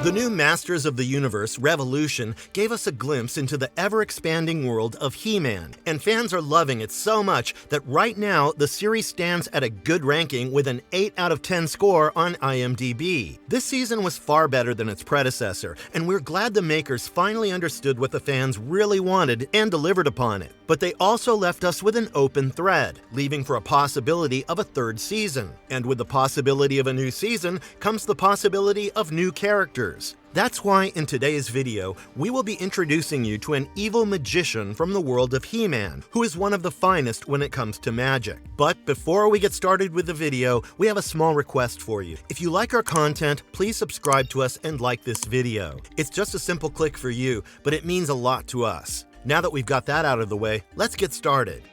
The new Masters of the Universe Revolution gave us a glimpse into the ever-expanding world of He-Man, and fans are loving it so much that right now the series stands at a good ranking with an 8 out of 10 score on IMDb. This season was far better than its predecessor, and we're glad the makers finally understood what the fans really wanted and delivered upon it. But they also left us with an open thread, leaving for a possibility of a third season. And with the possibility of a new season comes the possibility of new characters. That's why in today's video, we will be introducing you to an evil magician from the world of He-Man, who is one of the finest when it comes to magic. But before we get started with the video, we have a small request for you. If you like our content, please subscribe to us and like this video. It's just a simple click for you, but it means a lot to us. Now that we've got that out of the way, let's get started.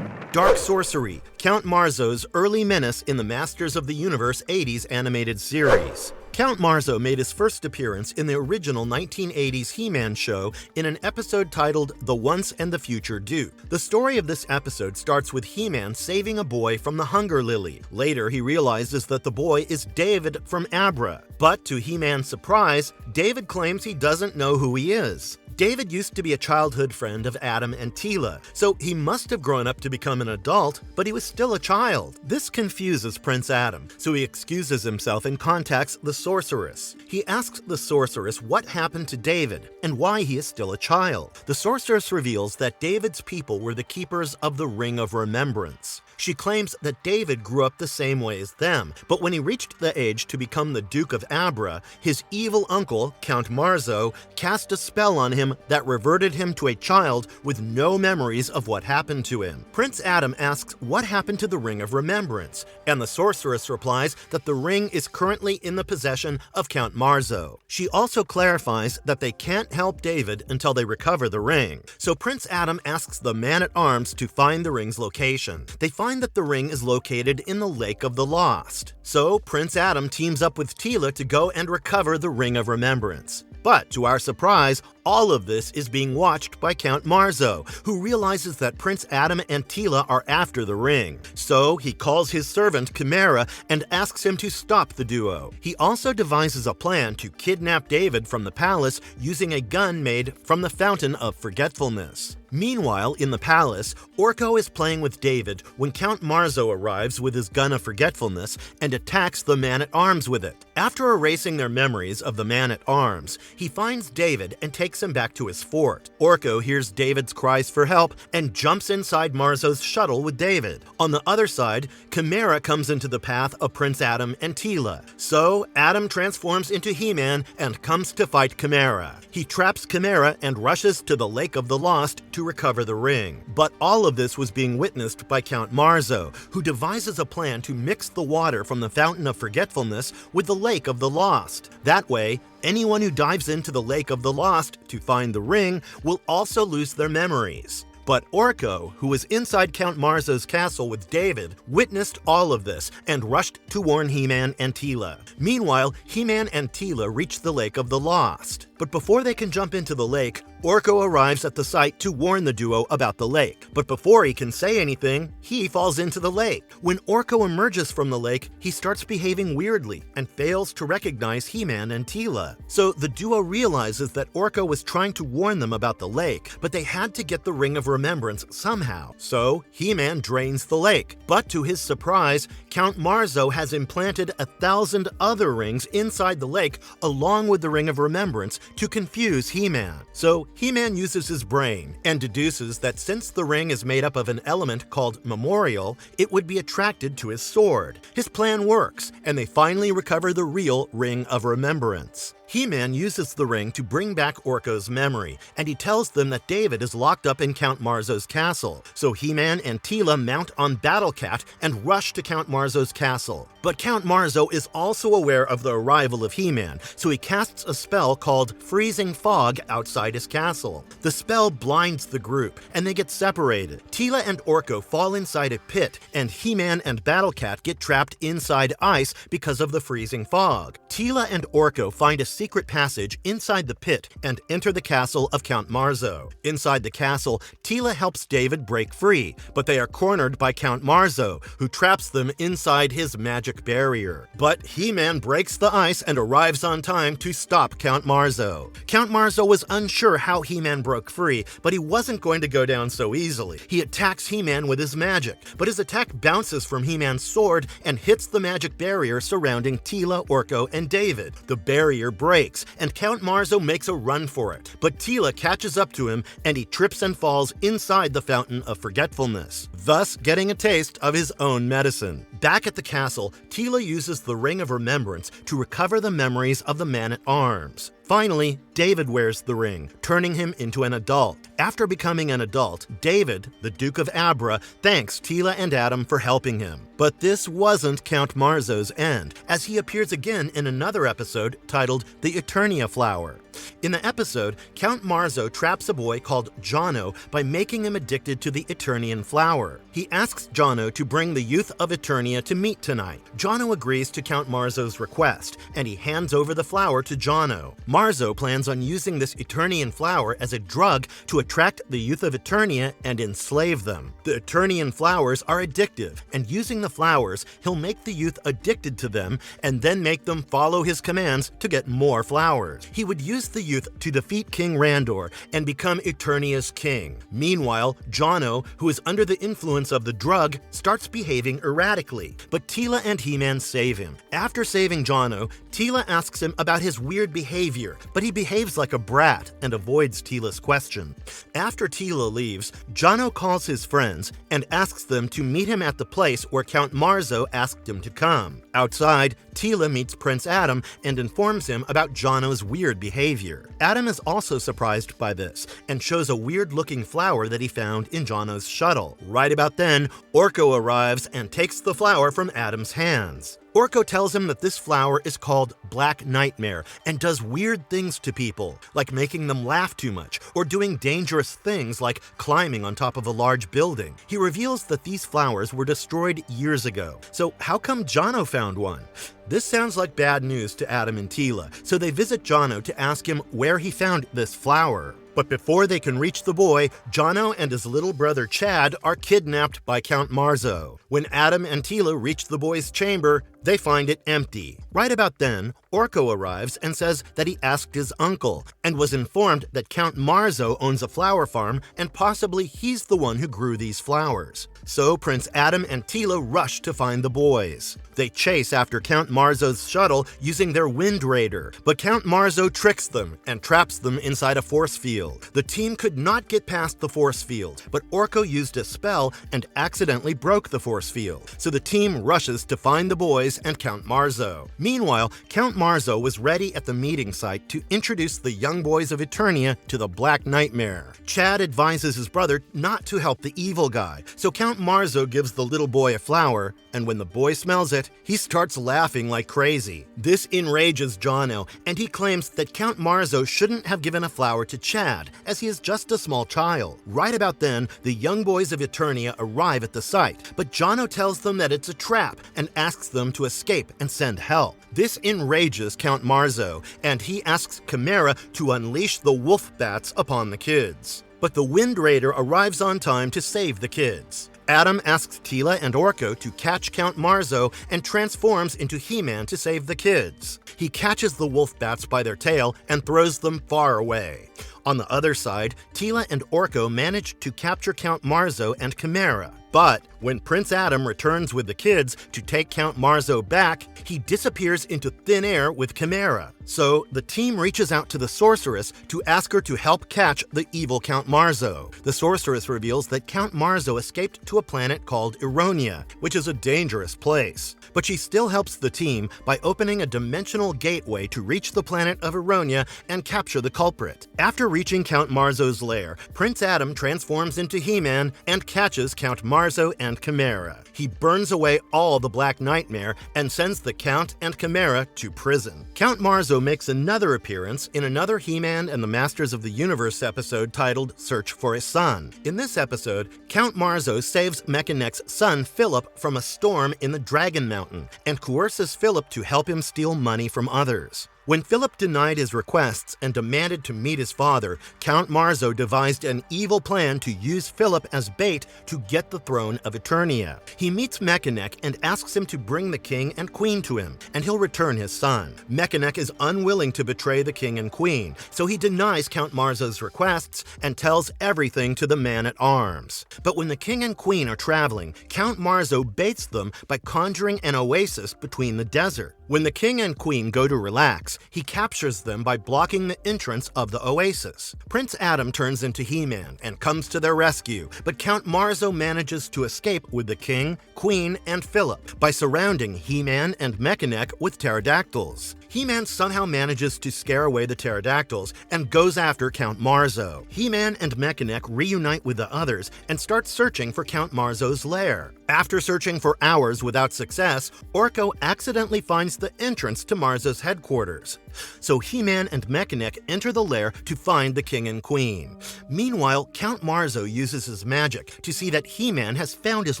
Dark Sorcery, Count Marzo's early menace in the Masters of the Universe 80s animated series. Count Marzo made his first appearance in the original 1980s He-Man show in an episode titled The Once and the Future Duke. The story of this episode starts with He-Man saving a boy from the Hunger Lily. Later, he realizes that the boy is David from Abra. But to He-Man's surprise, David claims he doesn't know who he is. David used to be a childhood friend of Adam and Teela, so he must have grown up to become an adult, but he was still a child. This confuses Prince Adam, so he excuses himself and contacts the Sorceress. He asks the Sorceress what happened to David and why he is still a child. The Sorceress reveals that David's people were the keepers of the Ring of Remembrance. She claims that David grew up the same way as them, but when he reached the age to become the Duke of Abra, his evil uncle, Count Marzo, cast a spell on him that reverted him to a child with no memories of what happened to him. Prince Adam asks what happened to the Ring of Remembrance, and the Sorceress replies that the ring is currently in the possession of Count Marzo. She also clarifies that they can't help David until they recover the ring, so Prince Adam asks the Man-at-Arms to find the ring's location. They find that the ring is located in the Lake of the Lost. So Prince Adam teams up with Teela to go and recover the Ring of Remembrance. But to our surprise, all of this is being watched by Count Marzo, who realizes that Prince Adam and Teela are after the ring. So he calls his servant Chimera and asks him to stop the duo. He also devises a plan to kidnap David from the palace using a gun made from the Fountain of Forgetfulness. Meanwhile, in the palace, Orko is playing with David when Count Marzo arrives with his Gun of Forgetfulness and attacks the Man-at-Arms with it. After erasing their memories of the Man-at-Arms, he finds David and takes him back to his fort. Orko hears David's cries for help and jumps inside Marzo's shuttle with David. On the other side, Chimera comes into the path of Prince Adam and Teela. So Adam transforms into He-Man and comes to fight Chimera. He traps Chimera and rushes to the Lake of the Lost to recover the ring. But all of this was being witnessed by Count Marzo, who devises a plan to mix the water from the Fountain of Forgetfulness with the Lake of the Lost. That way, anyone who dives into the Lake of the Lost to find the ring will also lose their memories. But Orko, who was inside Count Marzo's castle with David, witnessed all of this and rushed to warn He-Man and Teela. Meanwhile, He-Man and Teela reach the Lake of the Lost. But before they can jump into the lake, Orko arrives at the site to warn the duo about the lake. But before he can say anything, he falls into the lake. When Orko emerges from the lake, he starts behaving weirdly and fails to recognize He-Man and Teela. So the duo realizes that Orko was trying to warn them about the lake, but they had to get the Ring of Remembrance somehow. So He-Man drains the lake. But to his surprise, Count Marzo has implanted 1,000 other rings inside the lake along with the Ring of Remembrance to confuse He-Man. So He-Man uses his brain and deduces that since the ring is made up of an element called Memorial, it would be attracted to his sword. His plan works, and they finally recover the real Ring of Remembrance. He-Man uses the ring to bring back Orko's memory, and he tells them that David is locked up in Count Marzo's castle. So He-Man and Teela mount on Battle Cat and rush to Count Marzo's castle. But Count Marzo is also aware of the arrival of He-Man, so he casts a spell called Freezing Fog outside his castle. The spell blinds the group, and they get separated. Teela and Orko fall inside a pit, and He-Man and Battle Cat get trapped inside ice because of the freezing fog. Teela and Orko find a secret passage inside the pit and enter the castle of Count Marzo. Inside the castle, Teela helps David break free, but they are cornered by Count Marzo, who traps them inside his magic barrier. But He-Man breaks the ice and arrives on time to stop Count Marzo. Count Marzo was unsure how He-Man broke free, but he wasn't going to go down so easily. He attacks He-Man with his magic, but his attack bounces from He-Man's sword and hits the magic barrier surrounding Teela, Orko, and David. The barrier breaks, and Count Marzo makes a run for it, but Teela catches up to him and he trips and falls inside the Fountain of Forgetfulness, thus getting a taste of his own medicine. Back at the castle, Teela uses the Ring of Remembrance to recover the memories of the Man-at-Arms. Finally, David wears the ring, turning him into an adult. After becoming an adult, David, the Duke of Abra, thanks Teela and Adam for helping him. But this wasn't Count Marzo's end, as he appears again in another episode titled The Atoria Flower. In the episode, Count Marzo traps a boy called Jono by making him addicted to the Eternian flower. He asks Jono to bring the youth of Eternia to meet tonight. Jono agrees to Count Marzo's request, and he hands over the flower to Jono. Marzo plans on using this Eternian flower as a drug to attract the youth of Eternia and enslave them. The Eternian flowers are addictive, and using the flowers, he'll make the youth addicted to them and then make them follow his commands to get more flowers. He would use the youth to defeat King Randor and become Eternia's king. Meanwhile, Jono, who is under the influence of the drug, starts behaving erratically, but Teela and He-Man save him. After saving Jono, Teela asks him about his weird behavior, but he behaves like a brat and avoids Teela's question. After Teela leaves, Jono calls his friends and asks them to meet him at the place where Count Marzo asked him to come. Outside, Teela meets Prince Adam and informs him about Jono's weird behavior. Adam is also surprised by this and shows a weird-looking flower that he found in Jono's shuttle. Right about then, Orko arrives and takes the flower from Adam's hands. Orko tells him that this flower is called Black Nightmare and does weird things to people, like making them laugh too much or doing dangerous things like climbing on top of a large building. He reveals that these flowers were destroyed years ago. So how come Jono found one? This sounds like bad news to Adam and Teela, so they visit Jono to ask him where he found this flower. But before they can reach the boy, Jono and his little brother Chad are kidnapped by Count Marzo. When Adam and Teela reach the boy's chamber, they find it empty. Right about then, Orko arrives and says that he asked his uncle and was informed that Count Marzo owns a flower farm and possibly he's the one who grew these flowers. So Prince Adam and Teela rush to find the boys. They chase after Count Marzo's shuttle using their Wind Raider, but Count Marzo tricks them and traps them inside a force field. The team could not get past the force field, but Orko used a spell and accidentally broke the force field, so the team rushes to find the boys and Count Marzo. Meanwhile, Count Marzo was ready at the meeting site to introduce the young boys of Eternia to the Black Nightmare. Chad advises his brother not to help the evil guy, so Count Marzo gives the little boy a flower, and when the boy smells it, he starts laughing like crazy. This enrages Jono, and he claims that Count Marzo shouldn't have given a flower to Chad, as he is just a small child. Right about then, the young boys of Eternia arrive at the site, but Jono tells them that it's a trap and asks them to escape and send help. This enrages Count Marzo, and he asks Chimera to unleash the wolf bats upon the kids. But the Wind Raider arrives on time to save the kids. Adam asks Teela and Orko to catch Count Marzo and transforms into He-Man to save the kids. He catches the wolf bats by their tail and throws them far away. On the other side, Teela and Orko manage to capture Count Marzo and Chimera. But when Prince Adam returns with the kids to take Count Marzo back, he disappears into thin air with Chimera. So the team reaches out to the Sorceress to ask her to help catch the evil Count Marzo. The Sorceress reveals that Count Marzo escaped to a planet called Eronia, which is a dangerous place. But she still helps the team by opening a dimensional gateway to reach the planet of Eronia and capture the culprit. After reaching Count Marzo's lair, Prince Adam transforms into He-Man and catches Count Marzo and Chimera. He burns away all the Black Nightmare and sends the Count and Chimera to prison. Count Marzo makes another appearance in another He-Man and the Masters of the Universe episode titled Search for His Son. In this episode, Count Marzo saves Mechanech's son Philip from a storm in the Dragon Mountain and coerces Philip to help him steal money from others. When Philip denied his requests and demanded to meet his father, Count Marzo devised an evil plan to use Philip as bait to get the throne of Eternia. He meets Mechaneck and asks him to bring the king and queen to him, and he'll return his son. Mechaneck is unwilling to betray the king and queen, so he denies Count Marzo's requests and tells everything to the man-at-arms. But when the king and queen are traveling, Count Marzo baits them by conjuring an oasis between the desert. When the king and queen go to relax, he captures them by blocking the entrance of the oasis. Prince Adam turns into He-Man and comes to their rescue, but Count Marzo manages to escape with the king, queen, and Philip by surrounding He-Man and Mechaneck with pterodactyls. He-Man somehow manages to scare away the pterodactyls and goes after Count Marzo. He-Man and Mechaneck reunite with the others and start searching for Count Marzo's lair. After searching for hours without success, Orko accidentally finds the entrance to Marzo's headquarters. So He-Man and Mechaneck enter the lair to find the king and queen. Meanwhile, Count Marzo uses his magic to see that He-Man has found his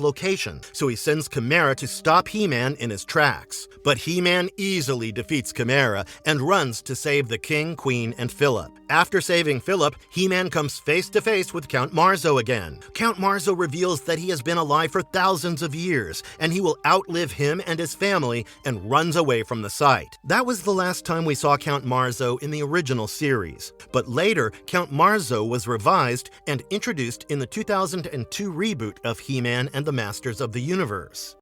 location, so he sends Chimera to stop He-Man in his tracks. But He-Man easily defeats Chimera and runs to save the king, queen, and Philip. After saving Philip, He-Man comes face to face with Count Marzo again. Count Marzo reveals that he has been alive for thousands of years, and he will outlive him and his family, and runs away from the site. That was the last time we saw Count Marzo in the original series. But later, Count Marzo was revised and introduced in the 2002 reboot of He-Man and the Masters of the Universe.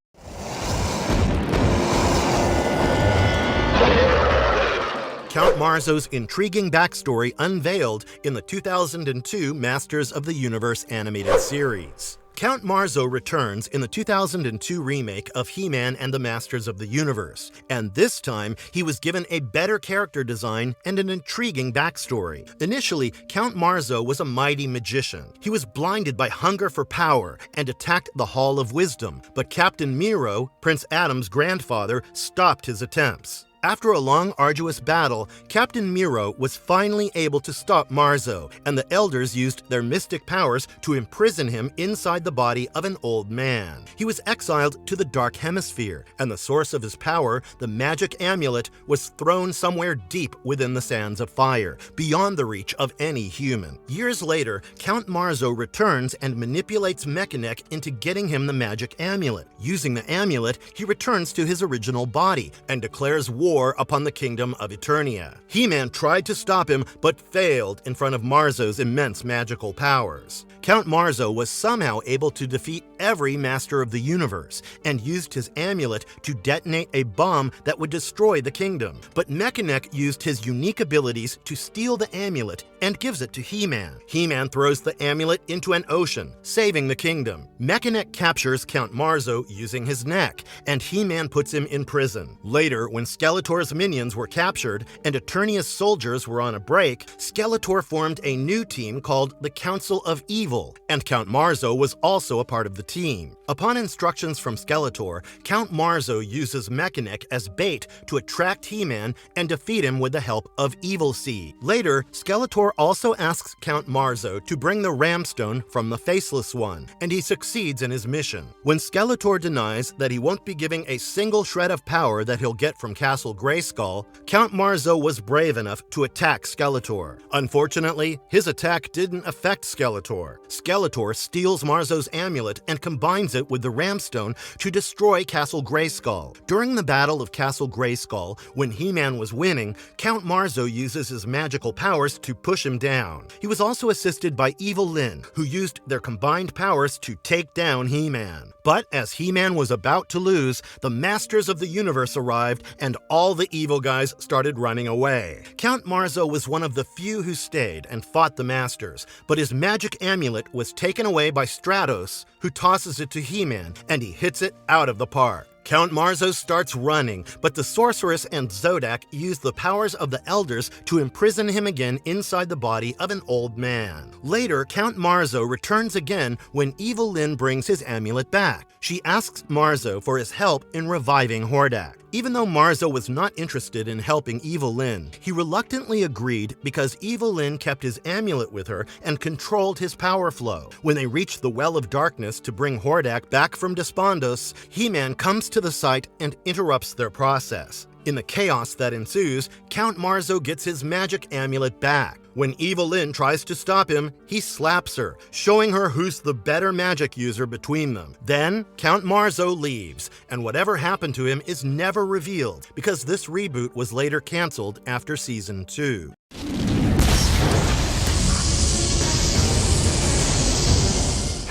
Count Marzo's intriguing backstory unveiled in the 2002 Masters of the Universe animated series. Count Marzo returns in the 2002 remake of He-Man and the Masters of the Universe, and this time he was given a better character design and an intriguing backstory. Initially, Count Marzo was a mighty magician. He was blinded by hunger for power and attacked the Hall of Wisdom, but Captain Miro, Prince Adam's grandfather, stopped his attempts. After a long, arduous battle, Captain Miro was finally able to stop Marzo, and the elders used their mystic powers to imprison him inside the body of an old man. He was exiled to the Dark Hemisphere, and the source of his power, the magic amulet, was thrown somewhere deep within the Sands of Fire, beyond the reach of any human. Years later, Count Marzo returns and manipulates Mechaneck into getting him the magic amulet. Using the amulet, he returns to his original body and declares war upon the kingdom of Eternia. He-Man tried to stop him, but failed in front of Marzo's immense magical powers. Count Marzo was somehow able to defeat every Master of the Universe, and used his amulet to detonate a bomb that would destroy the kingdom. But Mechaneck used his unique abilities to steal the amulet and gives it to He-Man. He-Man throws the amulet into an ocean, saving the kingdom. Mechaneck captures Count Marzo using his neck, and He-Man puts him in prison. Later, when Skeletor's minions were captured and Eternia's soldiers were on a break, Skeletor formed a new team called the Council of Evil, and Count Marzo was also a part of the team. Upon instructions from Skeletor, Count Marzo uses Mechaneck as bait to attract He-Man and defeat him with the help of Evil Seed. Later, Skeletor also asks Count Marzo to bring the Ramstone from the Faceless One, and he succeeds in his mission. When Skeletor denies that he won't be giving a single shred of power that he'll get from Castle Grayskull, Count Marzo was brave enough to attack Skeletor. Unfortunately, his attack didn't affect Skeletor. Skeletor steals Marzo's amulet and combines it with the Ramstone to destroy Castle Grayskull. During the Battle of Castle Grayskull, when He-Man was winning, Count Marzo uses his magical powers to push him down. He was also assisted by Evil Lyn, who used their combined powers to take down He-Man. But as He-Man was about to lose, the Masters of the Universe arrived and all the evil guys started running away. Count Marzo was one of the few who stayed and fought the Masters, but his magic amulet was taken away by Stratos, who tosses it to He-Man, and he hits it out of the park. Count Marzo starts running, but the Sorceress and Zodak use the powers of the Elders to imprison him again inside the body of an old man. Later, Count Marzo returns again when Evil Lyn brings his amulet back. She asks Marzo for his help in reviving Hordak. Even though Marzo was not interested in helping Evil Lyn, he reluctantly agreed because Evil Lyn kept his amulet with her and controlled his power flow. When they reach the Well of Darkness to bring Hordak back from Despondos, He-Man comes to the site and interrupts their process. In the chaos that ensues, Count Marzo gets his magic amulet back. When Evelyn tries to stop him, he slaps her, showing her who's the better magic user between them. Then, Count Marzo leaves, and whatever happened to him is never revealed, because this reboot was later canceled after Season 2.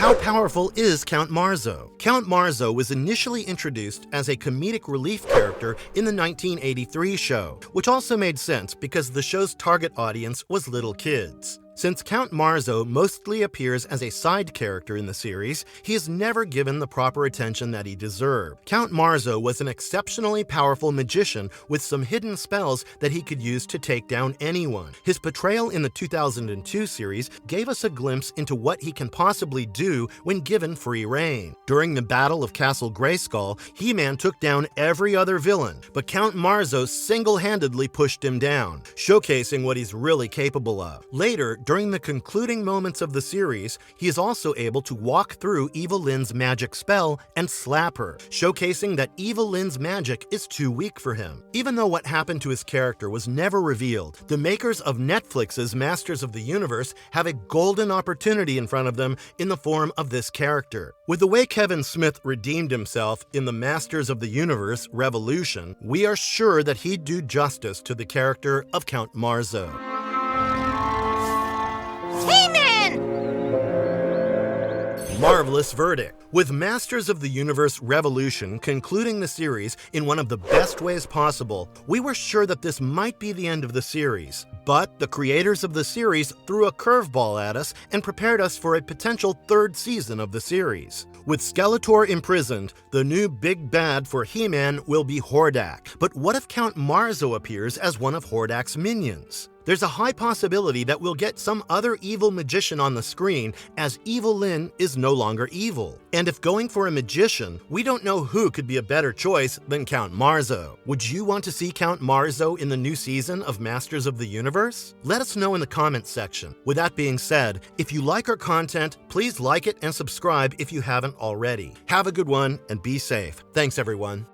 How powerful is Count Marzo? Count Marzo was initially introduced as a comedic relief character in the 1983 show, which also made sense because the show's target audience was little kids. Since Count Marzo mostly appears as a side character in the series, he is never given the proper attention that he deserved. Count Marzo was an exceptionally powerful magician with some hidden spells that he could use to take down anyone. His portrayal in the 2002 series gave us a glimpse into what he can possibly do when given free rein. During the Battle of Castle Grayskull, He-Man took down every other villain, but Count Marzo single-handedly pushed him down, showcasing what he's really capable of. Later, during the concluding moments of the series, he is also able to walk through Evelyn's magic spell and slap her, showcasing that Evelyn's magic is too weak for him. Even though what happened to his character was never revealed, the makers of Netflix's Masters of the Universe have a golden opportunity in front of them in the form of this character. With the way Kevin Smith redeemed himself in the Masters of the Universe Revolution, we are sure that he'd do justice to the character of Count Marzo. Marvelous verdict. With Masters of the Universe Revolution concluding the series in one of the best ways possible, we were sure that this might be the end of the series. But the creators of the series threw a curveball at us and prepared us for a potential third season of the series. With Skeletor imprisoned, the new big bad for He-Man will be Hordak. But what if Count Marzo appears as one of Hordak's minions? There's a high possibility that we'll get some other evil magician on the screen, as Evelyn is no longer evil. And if going for a magician, we don't know who could be a better choice than Count Marzo. Would you want to see Count Marzo in the new season of Masters of the Universe? Let us know in the comments section. With that being said, if you like our content, please like it and subscribe if you haven't already. Have a good one and be safe. Thanks, everyone.